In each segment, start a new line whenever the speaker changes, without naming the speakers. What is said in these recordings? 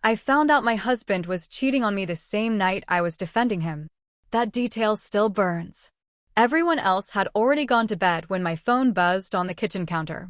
I found out my husband was cheating on me the same night I was defending him. That detail still burns. Everyone else had already gone to bed when my phone buzzed on the kitchen counter.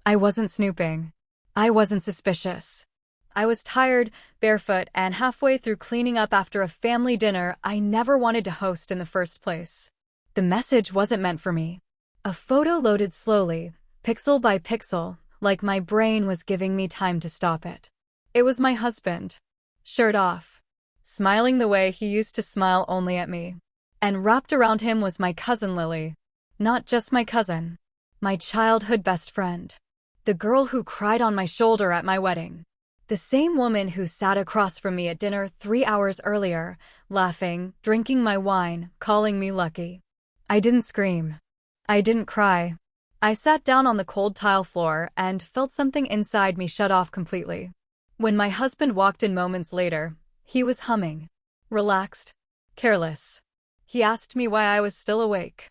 I wasn't snooping. I wasn't suspicious. I was tired, barefoot, and halfway through cleaning up after a family dinner I never wanted to host in the first place. The message wasn't meant for me. A photo loaded slowly, pixel by pixel, like my brain was giving me time to stop it. It was my husband, shirt off, smiling the way he used to smile only at me. And wrapped around him was my cousin Lily. Not just my cousin, my childhood best friend. The girl who cried on my shoulder at my wedding. The same woman who sat across from me at dinner 3 hours earlier, laughing, drinking my wine, calling me lucky. I didn't scream. I didn't cry. I sat down on the cold tile floor and felt something inside me shut off completely. When my husband walked in moments later, he was humming. Relaxed. Careless. He asked me why I was still awake.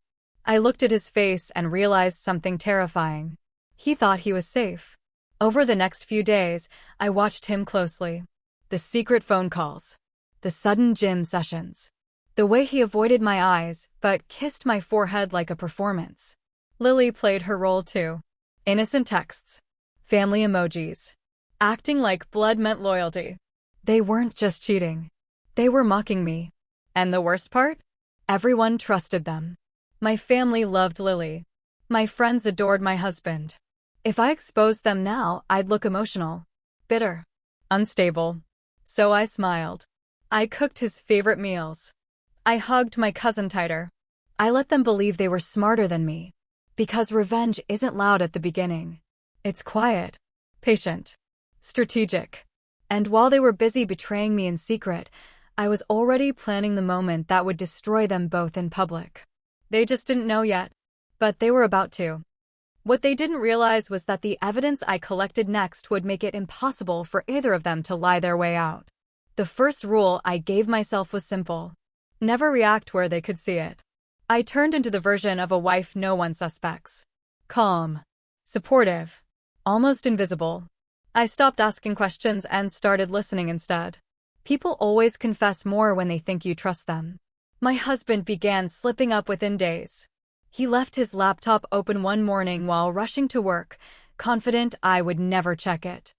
I looked at his face and realized something terrifying. He thought he was safe. Over the next few days, I watched him closely. The secret phone calls. The sudden gym sessions. The way he avoided my eyes, but kissed my forehead like a performance. Lily played her role too. Innocent texts. Family emojis. Acting like blood meant loyalty. They weren't just cheating. They were mocking me. And the worst part? Everyone trusted them. My family loved Lily. My friends adored my husband. If I exposed them now, I'd look emotional, bitter, unstable. So I smiled. I cooked his favorite meals. I hugged my cousin tighter. I let them believe they were smarter than me. Because revenge isn't loud at the beginning. It's quiet, patient, strategic. And while they were busy betraying me in secret, I was already planning the moment that would destroy them both in public. They just didn't know yet. But they were about to. What they didn't realize was that the evidence I collected next would make it impossible for either of them to lie their way out. The first rule I gave myself was simple. Never react where they could see it. I turned into the version of a wife no one suspects. Calm. Supportive. Almost invisible. I stopped asking questions and started listening instead. People always confess more when they think you trust them. My husband began slipping up within days. He left his laptop open one morning while rushing to work, confident I would never check it.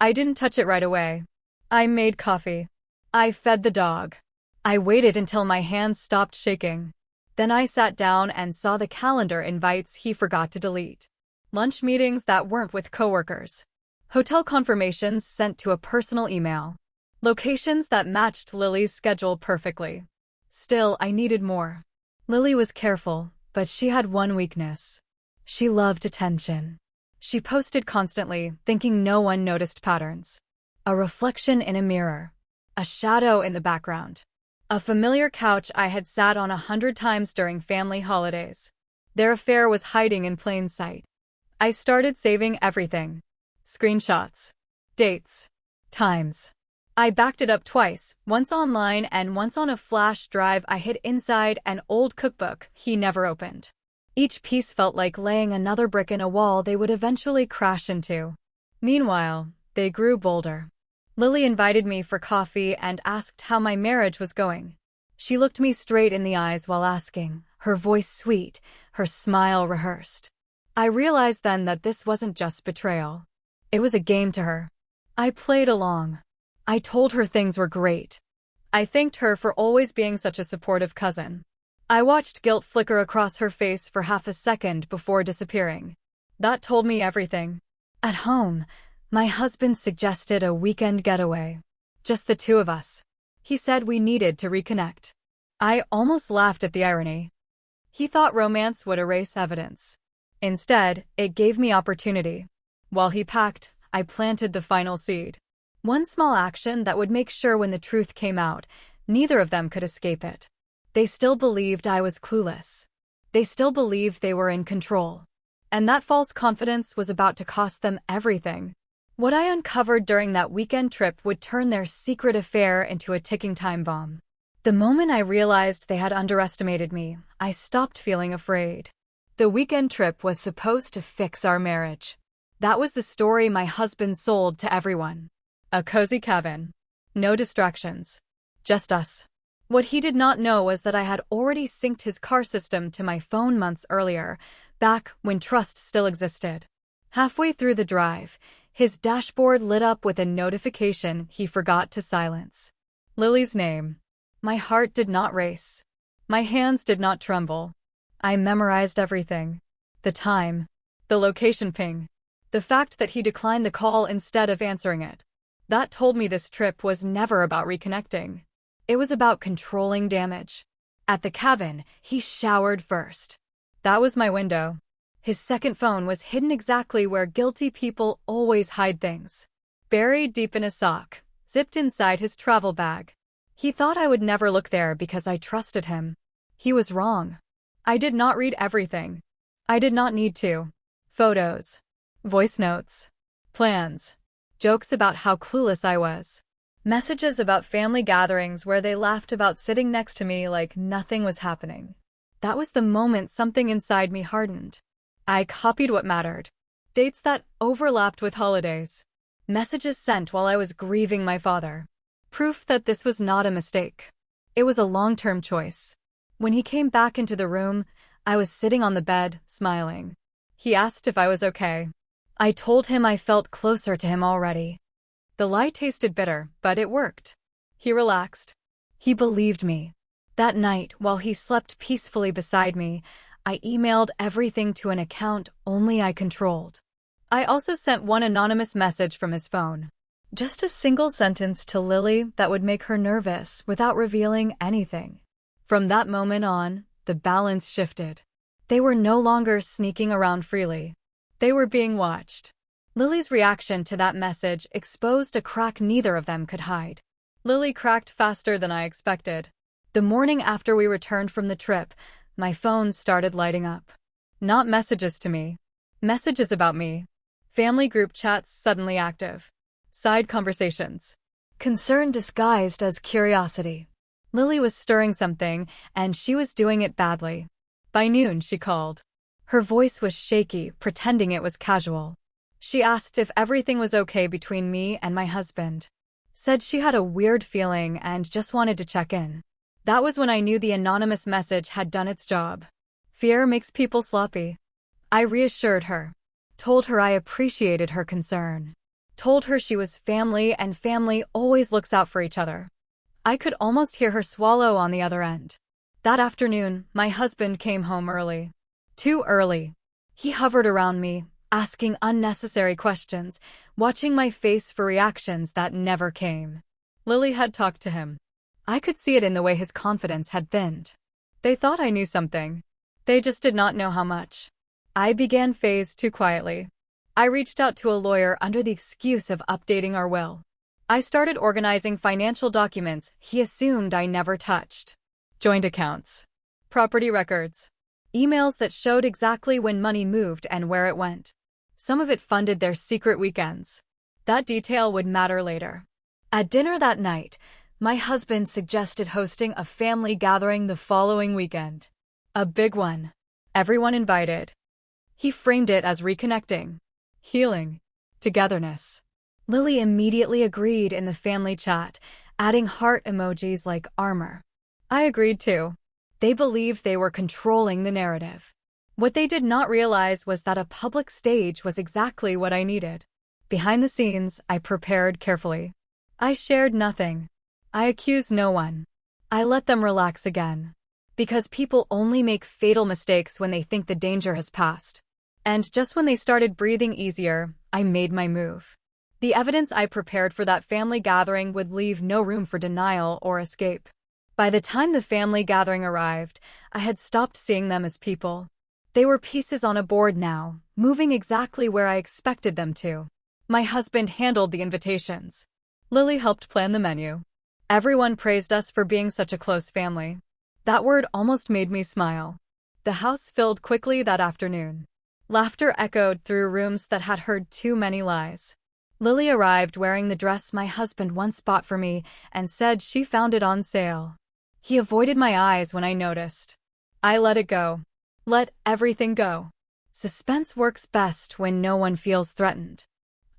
I didn't touch it right away. I made coffee. I fed the dog. I waited until my hands stopped shaking. Then I sat down and saw the calendar invites he forgot to delete. Lunch meetings that weren't with coworkers. Hotel confirmations sent to a personal email. Locations that matched Lily's schedule perfectly. Still, I needed more. Lily was careful. But she had one weakness. She loved attention. She posted constantly, thinking no one noticed patterns. A reflection in a mirror. A shadow in the background. A familiar couch I had sat on 100 times during family holidays. Their affair was hiding in plain sight. I started saving everything. Screenshots. Dates. Times. I backed it up twice, once online and once on a flash drive I hid inside an old cookbook he never opened. Each piece felt like laying another brick in a wall they would eventually crash into. Meanwhile, they grew bolder. Lily invited me for coffee and asked how my marriage was going. She looked me straight in the eyes while asking, her voice sweet, her smile rehearsed. I realized then that this wasn't just betrayal. It was a game to her. I played along. I told her things were great. I thanked her for always being such a supportive cousin. I watched guilt flicker across her face for half a second before disappearing. That told me everything. At home, my husband suggested a weekend getaway. Just the two of us. He said we needed to reconnect. I almost laughed at the irony. He thought romance would erase evidence. Instead, it gave me opportunity. While he packed, I planted the final seed. One small action that would make sure when the truth came out, neither of them could escape it. They still believed I was clueless. They still believed they were in control. And that false confidence was about to cost them everything. What I uncovered during that weekend trip would turn their secret affair into a ticking time bomb. The moment I realized they had underestimated me, I stopped feeling afraid. The weekend trip was supposed to fix our marriage. That was the story my husband sold to everyone. A cozy cabin. No distractions. Just us. What he did not know was that I had already synced his car system to my phone months earlier, back when trust still existed. Halfway through the drive, his dashboard lit up with a notification he forgot to silence. Lily's name. My heart did not race. My hands did not tremble. I memorized everything. The time. The location ping. The fact that he declined the call instead of answering it. That told me this trip was never about reconnecting. It was about controlling damage. At the cabin, he showered first. That was my window. His second phone was hidden exactly where guilty people always hide things. Buried deep in a sock, zipped inside his travel bag. He thought I would never look there because I trusted him. He was wrong. I did not read everything. I did not need to. Photos. Voice notes. Plans. Jokes about how clueless I was. Messages about family gatherings where they laughed about sitting next to me like nothing was happening. That was the moment something inside me hardened. I copied what mattered. Dates that overlapped with holidays. Messages sent while I was grieving my father. Proof that this was not a mistake. It was a long-term choice. When he came back into the room, I was sitting on the bed, smiling. He asked if I was okay. I told him I felt closer to him already. The lie tasted bitter, but it worked. He relaxed. He believed me. That night, while he slept peacefully beside me, I emailed everything to an account only I controlled. I also sent one anonymous message from his phone. Just a single sentence to Lily that would make her nervous without revealing anything. From that moment on, the balance shifted. They were no longer sneaking around freely. They were being watched. Lily's reaction to that message exposed a crack neither of them could hide. Lily cracked faster than I expected. The morning after we returned from the trip, my phone started lighting up. Not messages to me. Messages about me. Family group chats suddenly active. Side conversations. Concern disguised as curiosity. Lily was stirring something, and she was doing it badly. By noon, she called. Her voice was shaky, pretending it was casual. She asked if everything was okay between me and my husband. Said she had a weird feeling and just wanted to check in. That was when I knew the anonymous message had done its job. Fear makes people sloppy. I reassured her. Told her I appreciated her concern. Told her she was family and family always looks out for each other. I could almost hear her swallow on the other end. That afternoon, my husband came home early. Too early. He hovered around me, asking unnecessary questions, watching my face for reactions that never came. Lily had talked to him. I could see it in the way his confidence had thinned. They thought I knew something. They just did not know how much. I began phase 2 quietly. I reached out to a lawyer under the excuse of updating our will. I started organizing financial documents he assumed I never touched. Joint accounts. Property records. Emails that showed exactly when money moved and where it went. Some of it funded their secret weekends. That detail would matter later. At dinner that night, my husband suggested hosting a family gathering the following weekend. A big one. Everyone invited. He framed it as reconnecting, healing, togetherness. Lily immediately agreed in the family chat, adding heart emojis like armor. I agreed too. They believed they were controlling the narrative. What they did not realize was that a public stage was exactly what I needed. Behind the scenes, I prepared carefully. I shared nothing. I accused no one. I let them relax again. Because people only make fatal mistakes when they think the danger has passed. And just when they started breathing easier, I made my move. The evidence I prepared for that family gathering would leave no room for denial or escape. By the time the family gathering arrived, I had stopped seeing them as people. They were pieces on a board now, moving exactly where I expected them to. My husband handled the invitations. Lily helped plan the menu. Everyone praised us for being such a close family. That word almost made me smile. The house filled quickly that afternoon. Laughter echoed through rooms that had heard too many lies. Lily arrived wearing the dress my husband once bought for me and said she found it on sale. He avoided my eyes when I noticed. I let it go. Let everything go. Suspense works best when no one feels threatened.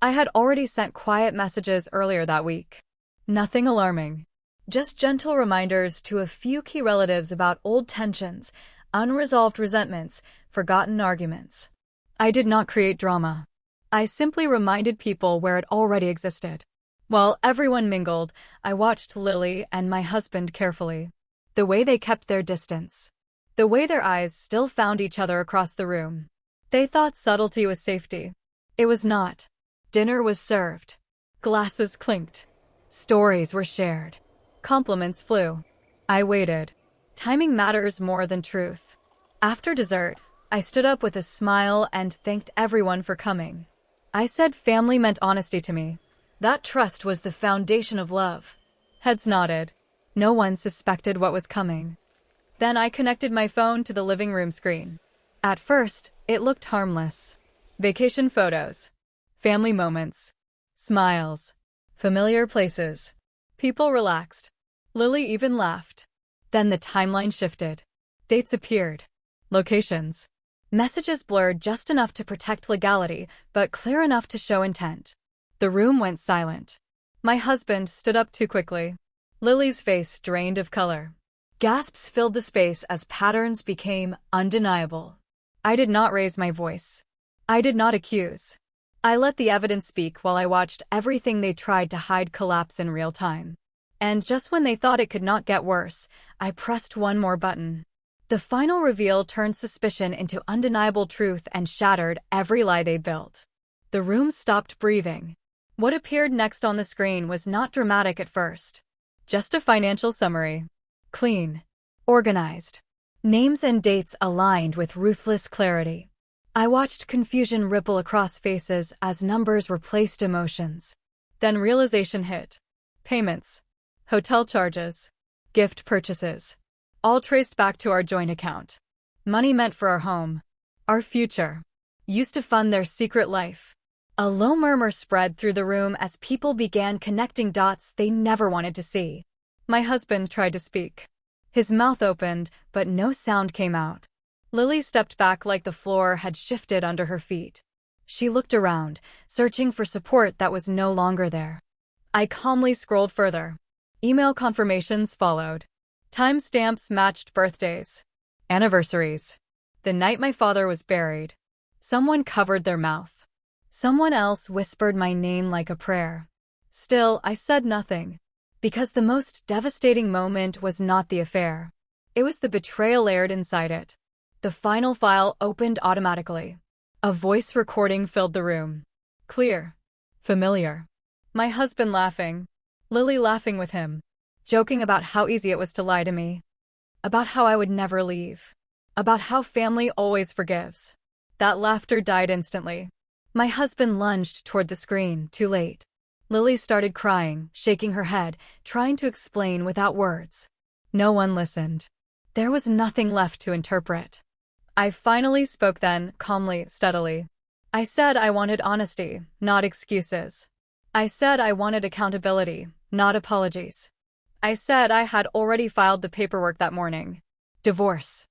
I had already sent quiet messages earlier that week. Nothing alarming. Just gentle reminders to a few key relatives about old tensions, unresolved resentments, forgotten arguments. I did not create drama. I simply reminded people where it already existed. While everyone mingled, I watched Lily and my husband carefully. The way they kept their distance. The way their eyes still found each other across the room. They thought subtlety was safety. It was not. Dinner was served. Glasses clinked. Stories were shared. Compliments flew. I waited. Timing matters more than truth. After dessert, I stood up with a smile and thanked everyone for coming. I said family meant honesty to me. That trust was the foundation of love. Heads nodded. No one suspected what was coming. Then I connected my phone to the living room screen. At first, it looked harmless. Vacation photos. Family moments. Smiles. Familiar places. People relaxed. Lily even laughed. Then the timeline shifted. Dates appeared. Locations. Messages blurred just enough to protect legality, but clear enough to show intent. The room went silent. My husband stood up too quickly. Lily's face drained of color. Gasps filled the space as patterns became undeniable. I did not raise my voice. I did not accuse. I let the evidence speak while I watched everything they tried to hide collapse in real time. And just when they thought it could not get worse, I pressed one more button. The final reveal turned suspicion into undeniable truth and shattered every lie they built. The room stopped breathing. What appeared next on the screen was not dramatic at first. Just a financial summary. Clean. Organized. Names and dates aligned with ruthless clarity. I watched confusion ripple across faces as numbers replaced emotions. Then realization hit. Payments. Hotel charges. Gift purchases. All traced back to our joint account. Money meant for our home. Our future. Used to fund their secret life. A low murmur spread through the room as people began connecting dots they never wanted to see. My husband tried to speak. His mouth opened, but no sound came out. Lily stepped back like the floor had shifted under her feet. She looked around, searching for support that was no longer there. I calmly scrolled further. Email confirmations followed. Timestamps matched birthdays. Anniversaries. The night my father was buried. Someone covered their mouth. Someone else whispered my name like a prayer. Still, I said nothing. Because the most devastating moment was not the affair. It was the betrayal layered inside it. The final file opened automatically. A voice recording filled the room. Clear. Familiar. My husband laughing. Lily laughing with him. Joking about how easy it was to lie to me. About how I would never leave. About how family always forgives. That laughter died instantly. My husband lunged toward the screen, too late. Lily started crying, shaking her head, trying to explain without words. No one listened. There was nothing left to interpret. I finally spoke then, calmly, steadily. I said I wanted honesty, not excuses. I said I wanted accountability, not apologies. I said I had already filed the paperwork that morning. Divorce.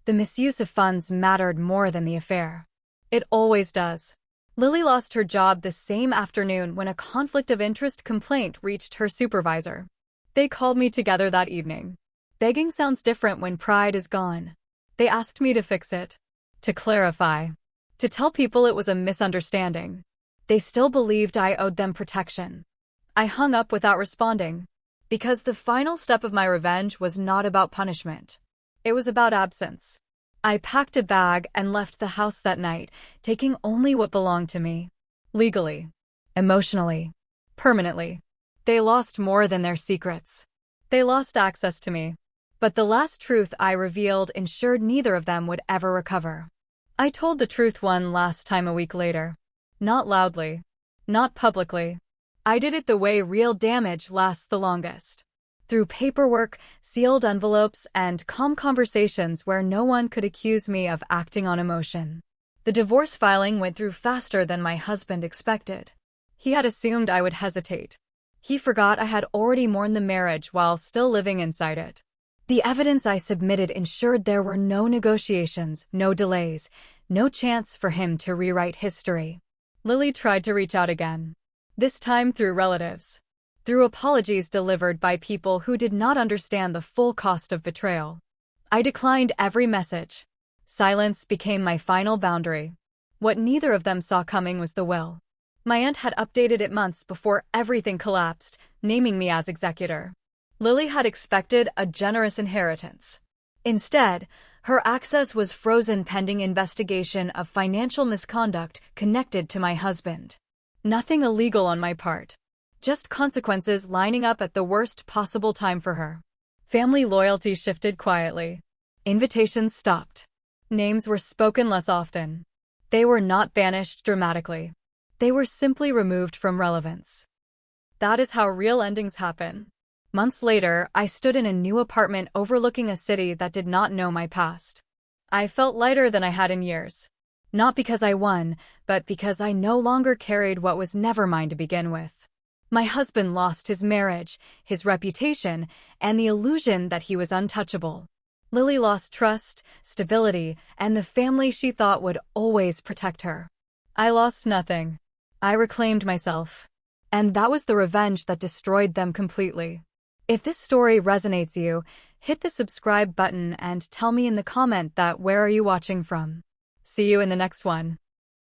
The misuse of funds mattered more than the affair. It always does. Lily lost her job the same afternoon when a conflict of interest complaint reached her supervisor. They called me together that evening. Begging sounds different when pride is gone. They asked me to fix it. To clarify. To tell people it was a misunderstanding. They still believed I owed them protection. I hung up without responding. Because the final step of my revenge was not about punishment. It was about absence. I packed a bag and left the house that night, taking only what belonged to me. Legally. Emotionally. Permanently. They lost more than their secrets. They lost access to me. But the last truth I revealed ensured neither of them would ever recover. I told the truth one last time a week later. Not loudly. Not publicly. I did it the way real damage lasts the longest. Through paperwork, sealed envelopes, and calm conversations where no one could accuse me of acting on emotion. The divorce filing went through faster than my husband expected. He had assumed I would hesitate. He forgot I had already mourned the marriage while still living inside it. The evidence I submitted ensured there were no negotiations, no delays, no chance for him to rewrite history. Lily tried to reach out again. This time through relatives. through apologies delivered by people who did not understand the full cost of betrayal. I declined every message. Silence became my final boundary. What neither of them saw coming was the will. My aunt had updated it months before everything collapsed, naming me as executor. Lily had expected a generous inheritance. Instead, her access was frozen pending investigation of financial misconduct connected to my husband. Nothing illegal on my part. Just consequences lining up at the worst possible time for her. Family loyalty shifted quietly. Invitations stopped. Names were spoken less often. They were not banished dramatically. They were simply removed from relevance. That is how real endings happen. Months later, I stood in a new apartment overlooking a city that did not know my past. I felt lighter than I had in years. Not because I won, but because I no longer carried what was never mine to begin with. My husband lost his marriage, his reputation, and the illusion that he was untouchable. Lily lost trust, stability, and the family she thought would always protect her. I lost nothing. I reclaimed myself. And that was the revenge that destroyed them completely. If this story resonates you, hit the subscribe button and tell me in the comment that where are you watching from. See you in the next one.